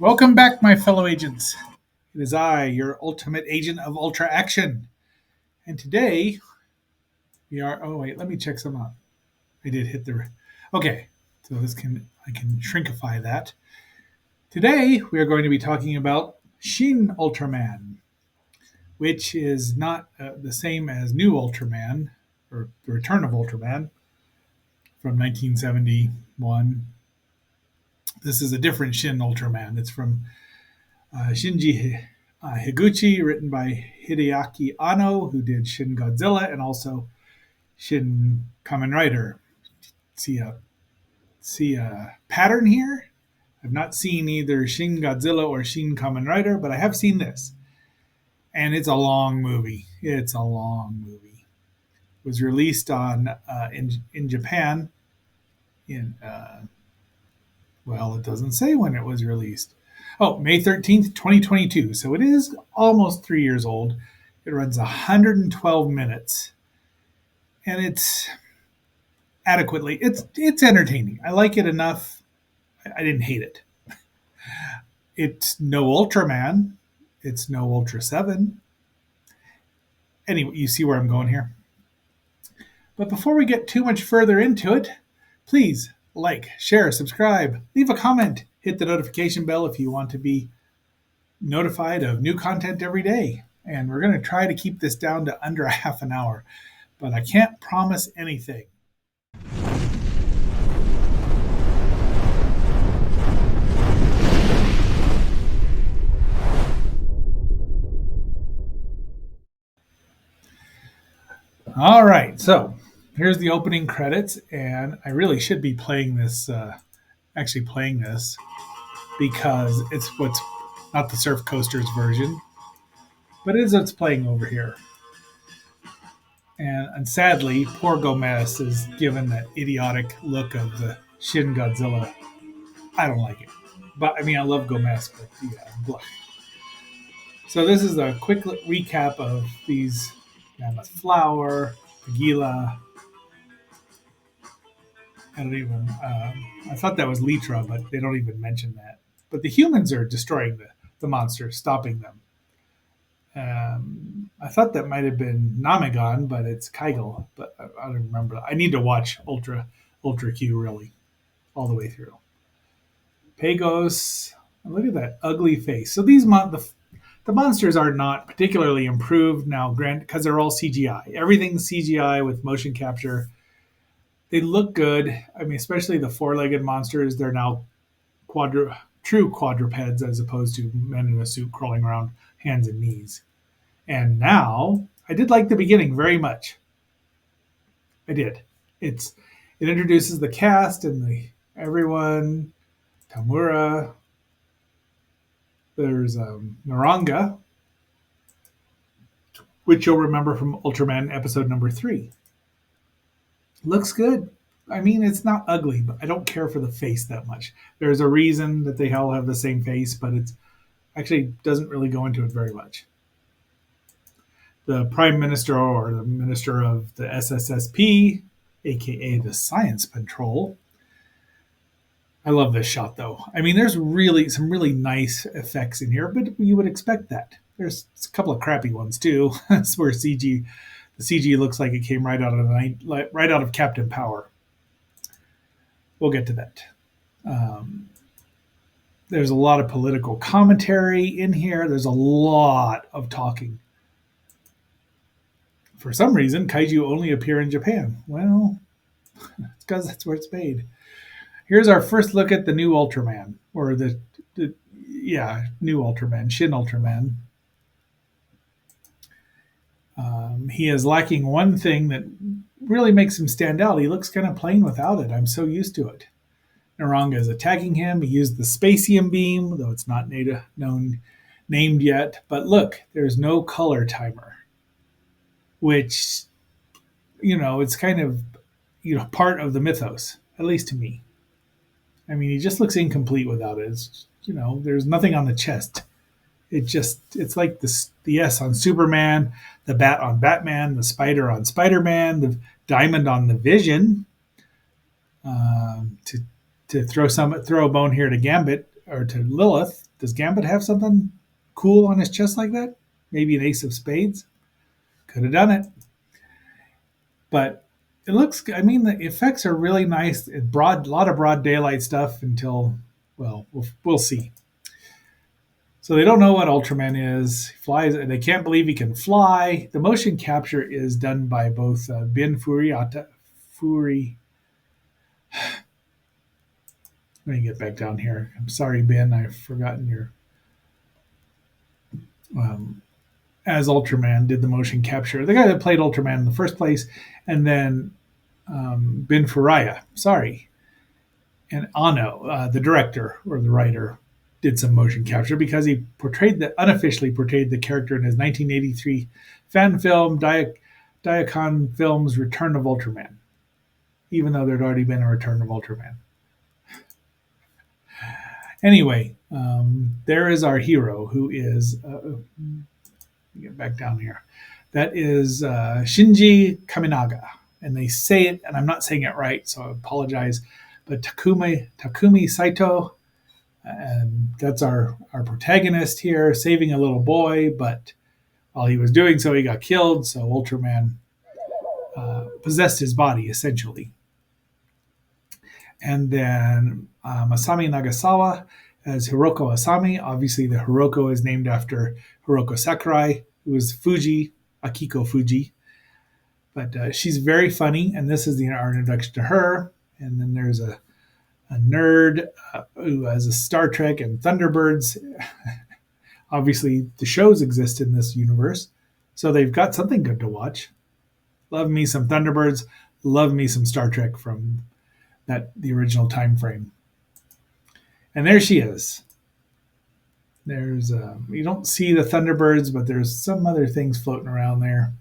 Welcome back, my fellow agents. It is I, your ultimate agent of Ultra Action. And today we are. Oh, wait, let me check some out. I did hit the. Okay, so I can shrinkify that. Today we are going to be talking about Shin Ultraman, which is not the same as New Ultraman or The Return of Ultraman from 1971. This is a different Shin Ultraman. It's from Shinji Higuchi, written by Hideaki Anno, who did Shin Godzilla and also Shin Kamen Rider. See a pattern here? I've not seen either Shin Godzilla or Shin Kamen Rider, but I have seen this. And it's a long movie. It's a long movie. It was released on in Japan in well, it doesn't say when it was released. Oh, May 13th, 2022. So it is almost 3 years old. It runs 112 minutes. And it's it's entertaining. I like it enough. I didn't hate it. It's no Ultraman. It's no Ultra 7. Anyway, you see where I'm going here. But before we get too much further into it, please like, share, subscribe, leave a comment, hit the notification bell if you want to be notified of new content every day. And we're going to try to keep this down to under a half an hour, but I can't promise anything. All right, so here's the opening credits, and I really should be playing this, actually playing this, because it's what's not the Surf Coasters version, but it is what's playing over here. And sadly, poor Gomez is given that idiotic look of the Shin Godzilla. I don't like it. But I mean, I love Gomez, but yeah, blah. So this is a quick recap of these Mammoth Flower, Pagila. I don't even. I thought that was Litra, but they don't even mention that. But the humans are destroying the monsters, stopping them. I thought that might have been Namagon, but it's Kygel. But I don't remember. I need to watch Ultra Q really all the way through. Pagos. Look at that ugly face. So the monsters are not particularly improved now, because they're all CGI. Everything's CGI with motion capture. They look good. I mean, especially the four-legged monsters. They're now true quadrupeds as opposed to men in a suit crawling around hands and knees. And now, I did like the beginning very much. I did. It introduces the cast and everyone. Tamura. There's Naranga, which you'll remember from Ultraman episode number 3. Looks good. I mean, it's not ugly, but I don't care for the face that much. There's a reason that they all have the same face, but it actually doesn't really go into it very much. The Prime Minister or the Minister of the SSSP, aka the Science Patrol. I love this shot though. I mean, there's really some really nice effects in here, but you would expect that. There's a couple of crappy ones too. That's where the CG looks like it came right out of Captain Power. We'll get to that. There's a lot of political commentary in here. There's a lot of talking. For some reason, kaiju only appear in Japan. Well, it's because that's where it's made. Here's our first look at the new Ultraman, or new Ultraman, Shin Ultraman. He is lacking one thing that really makes him stand out. He looks kind of plain without it. I'm so used to it. Naranga is attacking him. He used the Spacium beam, though it's not named yet. But look, there's no color timer, which, it's kind of, part of the mythos, at least to me. I mean, he just looks incomplete without it. It's, there's nothing on the chest. It's like the S on Superman, the bat on Batman, the spider on Spider-Man, the diamond on the Vision. To throw a bone here to Gambit or to Lilith, Does Gambit have something cool on his chest like that? Maybe an ace of spades? Could have done it. But it looks, I mean, the effects are really nice. A lot of broad daylight stuff until, well, we'll see. So they don't know what Ultraman is. He flies. They can't believe he can fly. The motion capture is done by both Bin Furiata. Furi. Let me get back down here. I'm sorry, Ben. I've forgotten your. Um, as Ultraman did the motion capture. The guy that played Ultraman in the first place, and then Bin Furaya. Sorry, and Ano, the director or the writer, did some motion capture because he unofficially portrayed the character in his 1983 fan film Diacon Films Return of Ultraman, even though there'd already been a Return of Ultraman. Anyway, there is our hero who is. Get back down here. That is Shinji Kaminaga, and they say it, and I'm not saying it right, so I apologize. But Takumi Saito, and that's our protagonist here, saving a little boy, but while he was doing so, he got killed. So Ultraman possessed his body essentially. And then Masami Nagasawa as Hiroko Asami. Obviously, the Hiroko is named after Hiroko Sakurai, who was Fuji, Akiko Fuji. But she's very funny, and this is our introduction to her. And then there's a nerd who has a Star Trek and Thunderbirds. Obviously, the shows exist in this universe, so they've got something good to watch. Love me some Thunderbirds. Love me some Star Trek from the original time frame. And there she is. There's you don't see the Thunderbirds, but there's some other things floating around there.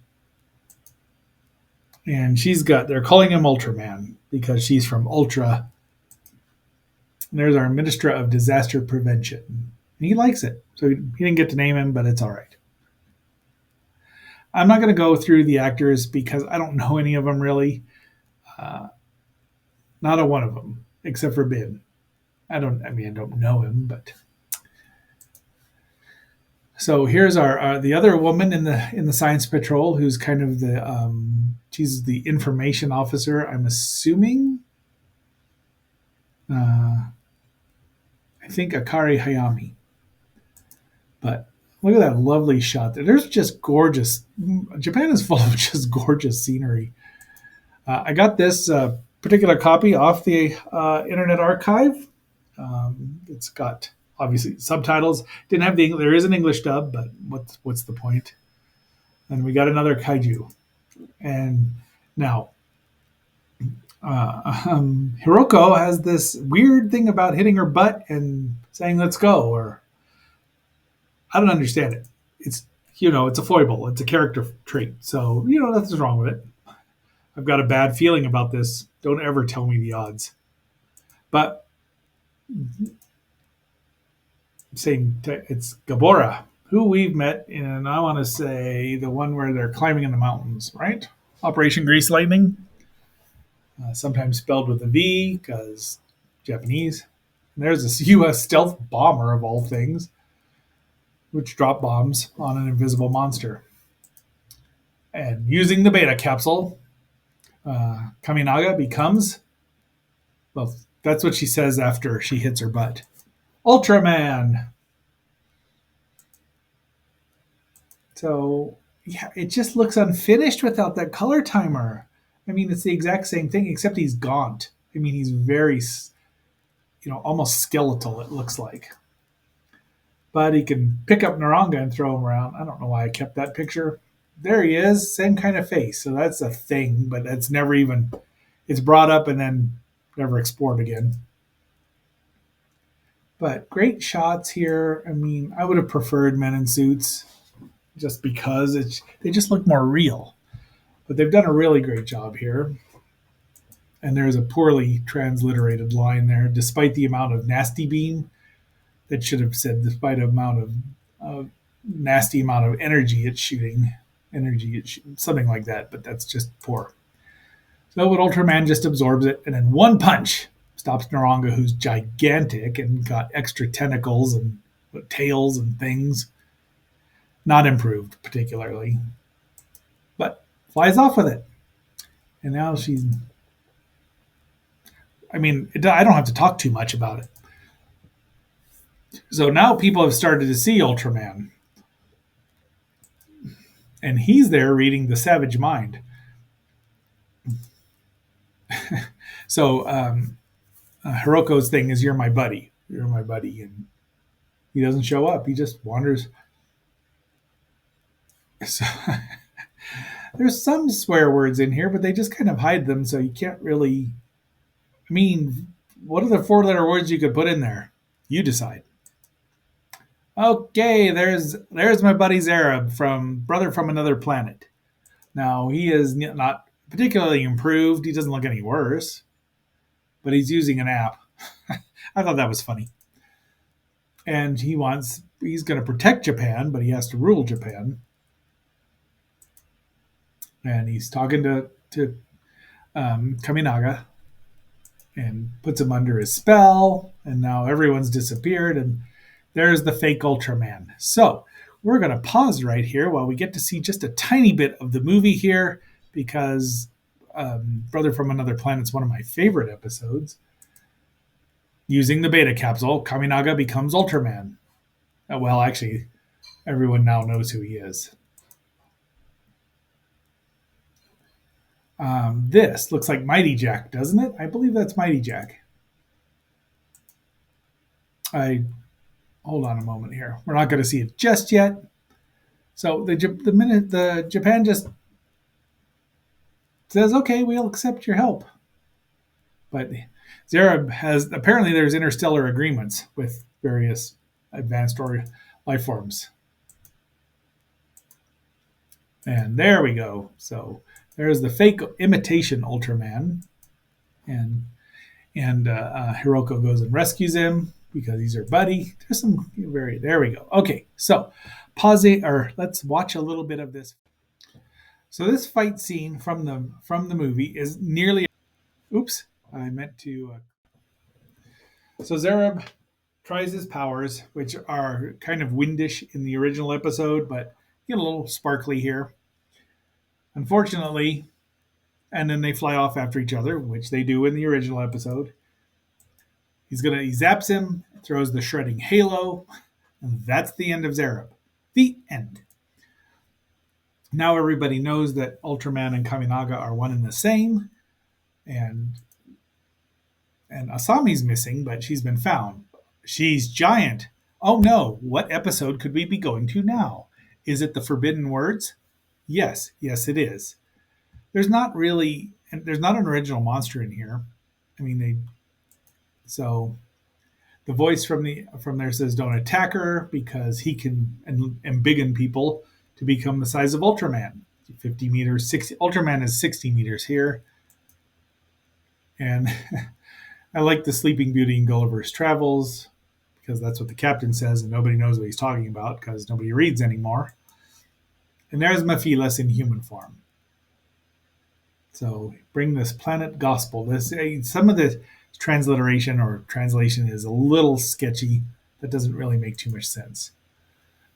And they're calling him Ultraman because she's from Ultra. And there's our Minister of Disaster Prevention. And he likes it. So he didn't get to name him, but it's all right. I'm not going to go through the actors because I don't know any of them really. Not a one of them, except for Bin. I don't know him, but so here's our the other woman in the Science Patrol, who's kind of she's the information officer. I'm assuming. I think Akari Hayami. But look at that lovely shot there. There's just gorgeous. Japan is full of just gorgeous scenery. I got this particular copy off the Internet Archive. It's got obviously subtitles. Didn't have there is an English dub, but what's the point? And we got another kaiju. And now Hiroko has this weird thing about hitting her butt and saying "let's go," or I don't understand it. It's it's a foible. It's a character trait. So nothing's wrong with it. I've got a bad feeling about this. Don't ever tell me the odds. But it's Gabora, who we've met in, I want to say, the one where they're climbing in the mountains, right? Operation Grease Lightning, sometimes spelled with a V because Japanese. And there's this U.S. stealth bomber of all things, which dropped bombs on an invisible monster. And using the beta capsule, Kaminaga becomes, well, that's what she says after she hits her butt. Ultraman. So, yeah, it just looks unfinished without that color timer. I mean, it's the exact same thing, except he's gaunt. I mean, he's very, almost skeletal, it looks like. But he can pick up Naranga and throw him around. I don't know why I kept that picture. There he is, same kind of face. So that's a thing, but it's never even, it's brought up and then never explored again. But great shots here. I mean, I would have preferred men in suits just because they just look more real. But they've done a really great job here. And there's a poorly transliterated line there, despite the amount of nasty beam. That should have said, despite the amount of nasty amount of energy it's shooting. Something like that, but that's just poor. So but Ultraman just absorbs it, and then one punch stops Naranga, who's gigantic and got extra tentacles and tails and things. Not improved particularly, but flies off with it. And now she's, I mean, I don't have to talk too much about it. So now people have started to see Ultraman, and he's there reading the Savage Mind. So Hiroko's thing is, "You're my buddy. You're my buddy," and he doesn't show up. He just wanders. So, there's some swear words in here, but they just kind of hide them, so you can't really. I mean, what are the four-letter words you could put in there? You decide. Okay, there's my buddy Zareb from Brother from Another Planet. Now he is not particularly improved. He doesn't look any worse, but he's using an app. I thought that was funny. And he's going to protect Japan, but he has to rule Japan. And he's talking to Kaminaga and puts him under his spell. And now everyone's disappeared, and there's the fake Ultraman. So we're going to pause right here while we get to see just a tiny bit of the movie here, because Brother from Another Planet is one of my favorite episodes. Using the beta capsule, Kaminaga becomes Ultraman. Well, actually, everyone now knows who he is. This looks like Mighty Jack, doesn't it? I believe that's Mighty Jack. I hold on a moment here. We're not going to see it just yet. So the minute the Japan just says, "Okay, we'll accept your help," but Zareb has, apparently there's interstellar agreements with various advanced or life forms. And there we go. So there's the fake imitation Ultraman, and Hiroko goes and rescues him because he's her buddy. There's some very there we go. Okay, so pause it, or let's watch a little bit of this. So this fight scene from the movie is nearly. Oops, I meant to. So Zareb tries his powers, which are kind of windish in the original episode, but get a little sparkly here. Unfortunately, and then they fly off after each other, which they do in the original episode. He zaps him, throws the shredding halo, and that's the end of Zareb. The end. Now everybody knows that Ultraman and Kaminaga are one and the same, and Asami's missing, but she's been found. She's giant. Oh no, what episode could we be going to now? Is it the Forbidden Words? Yes, it is. There's not an original monster in here. I mean, so the voice from there says, "Don't attack her," because he can embiggen people to become the size of Ultraman. 50 meters, 60. Ultraman is 60 meters here. And I like the Sleeping Beauty in Gulliver's Travels, because that's what the captain says, and nobody knows what he's talking about because nobody reads anymore. And there's Mephilas in human form. So bring this planet gospel. Some of the transliteration or translation is a little sketchy. That doesn't really make too much sense.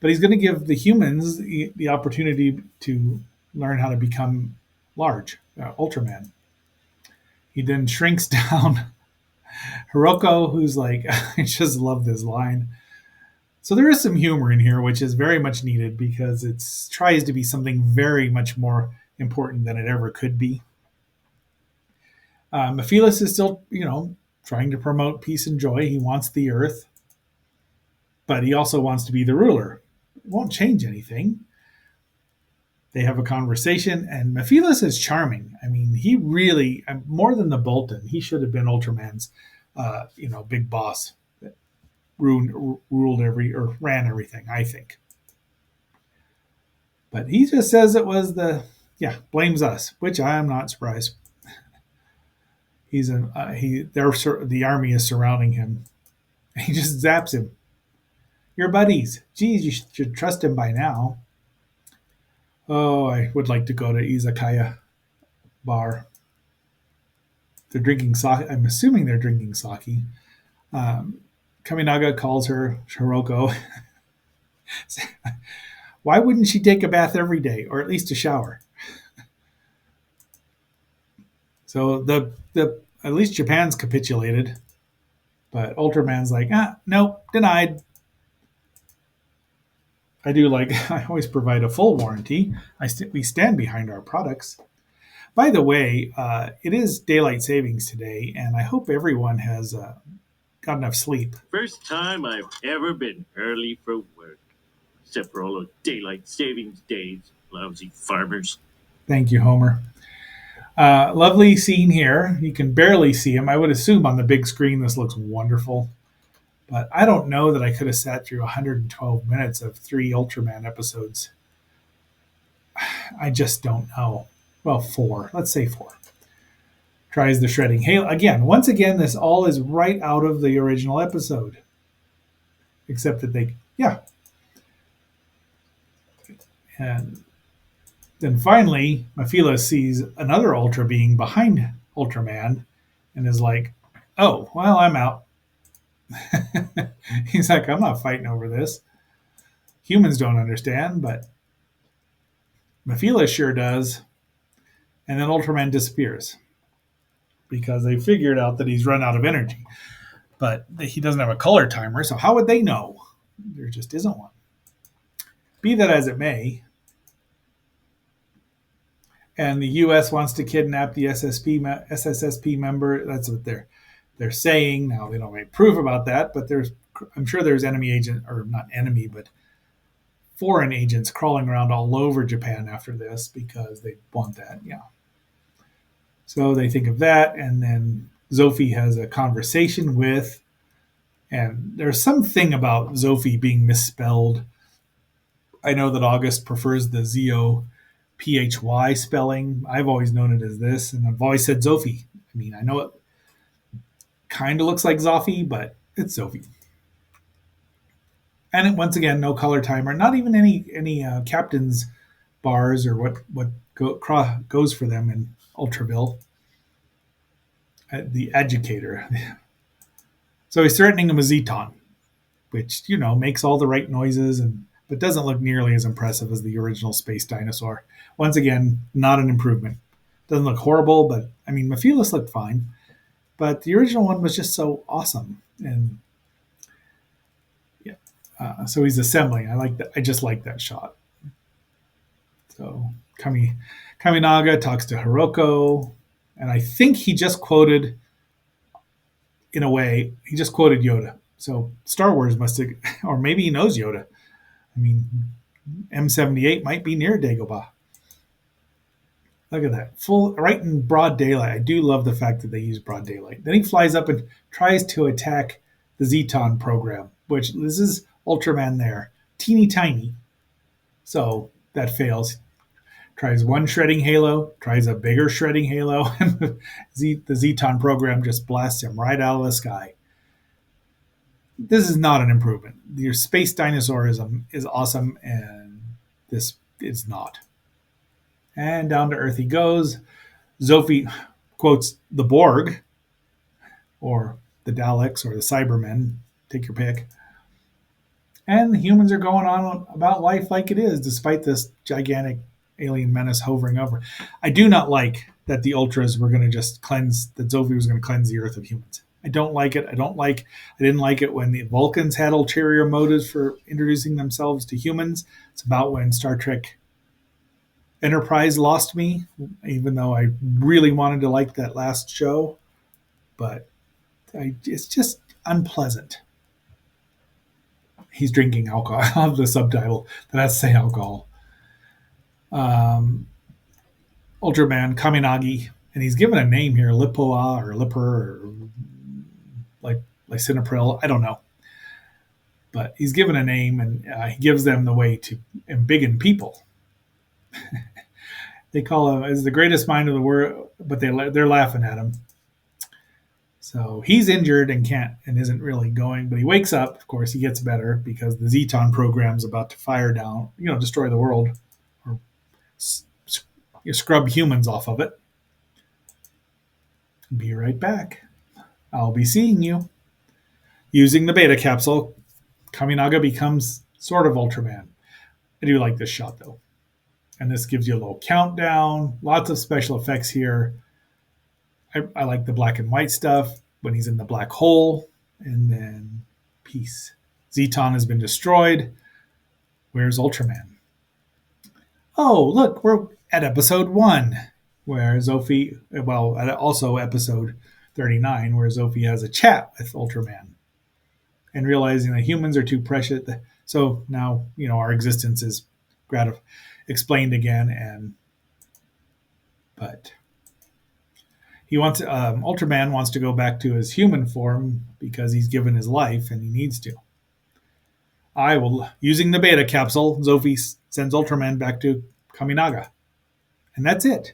But he's going to give the humans the opportunity to learn how to become large, Ultraman. He then shrinks down Hiroko, who's like, I just love this line. So there is some humor in here, which is very much needed because it tries to be something very much more important than it ever could be. Mephilas is still, trying to promote peace and joy. He wants the Earth, but he also wants to be the ruler. It won't change anything. They have a conversation, and Mephilas is charming. I mean, he really, more than the Bolton, he should have been Ultraman's, big boss that ruled ran everything, I think. But he just says it was blames us, which I am not surprised. The army is surrounding him. He just zaps him. You're buddies. Geez, you should trust him by now. Oh, I would like to go to Izakaya bar. They're drinking sake. I'm assuming they're drinking sake. Kaminaga calls her Hiroko. Why wouldn't she take a bath every day, or at least a shower? So the at least Japan's capitulated, but Ultraman's like, nope, denied. I do like I always provide a full warranty. We stand behind our products. By the way, it is daylight savings today, and I hope everyone has got enough sleep. First time I've ever been early for work. Except for all those daylight savings days. Lousy farmers. Thank you, Homer. Lovely scene here. You can barely see him. I would assume on the big screen this looks wonderful, but I don't know that I could have sat through 112 minutes of three Ultraman episodes. I just don't know. Well, four. Let's say four. Tries the shredding. Hey, again, once again, this all is right out of the original episode, except that yeah. And then finally, Mafila sees another Ultra being behind Ultraman and is like, oh, well, I'm out. He's like, I'm not fighting over this. Humans don't understand, but Mafila sure does. And then Ultraman disappears because they figured out that he's run out of energy. But he doesn't have a color timer, so how would they know? There just isn't one. Be that as it may, and the U.S. wants to kidnap the SSSP member. That's what they're saying. Now they don't make proof about that, but I'm sure there's enemy agent, or not enemy, but foreign agents crawling around all over Japan after this because they want that. Yeah. So they think of that, and then Zophie has a conversation with, and there's something about Zophie being misspelled. I know that August prefers the Zophy spelling. I've always known it as this, and I've always said Zophie. I mean, I know it kind of looks like Zophie, but it's Zophie. And once again, no color timer, not even any captain's bars or what goes for them in Ultraville. The educator. So he's threatening him with Zeton, which makes all the right noises but doesn't look nearly as impressive as the original space dinosaur. Once again, not an improvement. Doesn't look horrible, but I mean, Mephilas looked fine. But the original one was just so awesome, and yeah. So he's assembling. I like that. I just like that shot. So Kaminaga talks to Hiroko, and I think he just quoted, in a way, he just quoted Yoda. So Star Wars must have, or maybe he knows Yoda. I mean, M78 might be near Dagobah. Look at that. Full right in broad daylight. I do love the fact that they use broad daylight. Then he flies up and tries to attack the Zeton program, which this is Ultraman there. Teeny tiny. So that fails. Tries one shredding halo, tries a bigger shredding halo, and the Zeton program just blasts him right out of the sky. This is not an improvement. Your space dinosaurism is awesome, and this is not. And down to Earth he goes. Zophie quotes the Borg, or the Daleks, or the Cybermen. Take your pick. And the humans are going on about life like it is, despite this gigantic alien menace hovering over. I do not like that the Ultras were going to just that Zophie was going to cleanse the Earth of humans. I don't like it. I didn't like it when the Vulcans had ulterior motives for introducing themselves to humans. It's about when Star Trek Enterprise lost me, even though I really wanted to like that last show. But it's just unpleasant. He's drinking alcohol. I love the subtitle that has to say alcohol. Ultraman Kaminagi, and he's given a name here, Lipoa or Lipper or like Lycinopril. I don't know. But he's given a name, and he gives them the way to embiggen people. They call him as the greatest mind of the world, but they're laughing at him. So he's injured and isn't really going, but he wakes up. Of course, he gets better because the Zeton program's about to fire down, destroy the world, or scrub humans off of it. Be right back. I'll be seeing you. Using the beta capsule, Kaminaga becomes sort of Ultraman. I do like this shot though. And this gives you a little countdown. Lots of special effects here. I like the black and white stuff when he's in the black hole. And then peace. Zeton has been destroyed. Where's Ultraman? Oh, look, we're at episode 1, where Zophie, well, also episode 39, where Zophie has a chat with Ultraman and realizing that humans are too precious. So now, our existence is explained again. But Ultraman wants to go back to his human form because he's given his life and he needs to. Using the beta capsule, Zophie sends Ultraman back to Kaminaga. And that's it.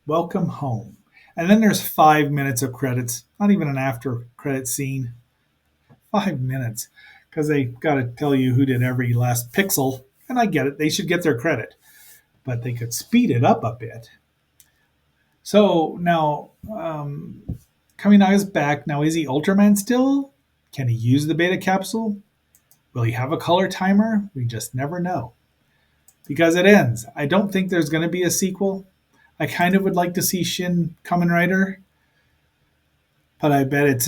Welcome home. And then there's 5 minutes of credits, not even an after credit scene. 5 minutes. Because they got to tell you who did every last pixel. And I get it. They should get their credit. But they could speed it up a bit. So now, Kaminaga's back. Now, is he Ultraman still? Can he use the beta capsule? Will he have a color timer? We just never know. Because it ends. I don't think there's going to be a sequel. I kind of would like to see Shin Kamen Rider, but I bet it's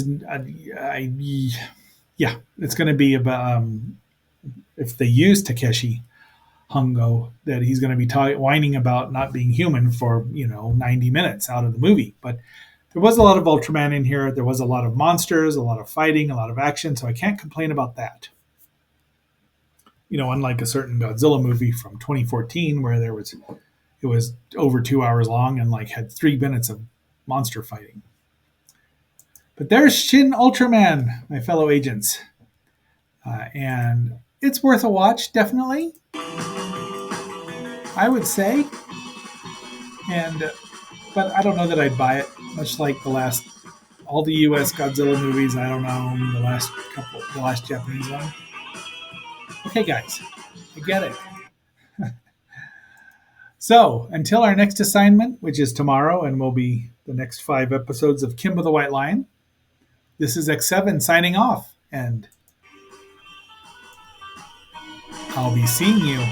it's going to be about if they use Takeshi Hungo, that he's going to be whining about not being human for 90 minutes out of the movie. But there was a lot of Ultraman in here. There was a lot of monsters, a lot of fighting, a lot of action. So I can't complain about that. Unlike a certain Godzilla movie from 2014 where it was over 2 hours long and had 3 minutes of monster fighting. But there's Shin Ultraman, my fellow agents. And it's worth a watch, definitely. I would say. But I don't know that I'd buy it, much like all the US Godzilla movies. I don't know, the last Japanese one. Okay, guys, I get it. So, until our next assignment, which is tomorrow and will be the next 5 episodes of Kimba the White Lion, this is X7 signing off, and I'll be seeing you.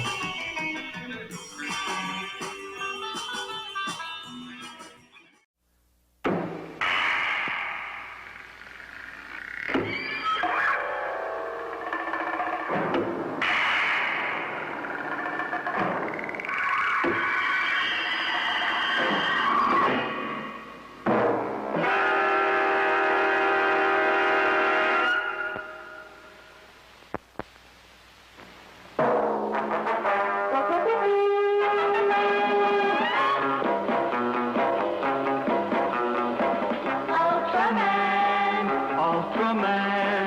Ultraman, Ultraman.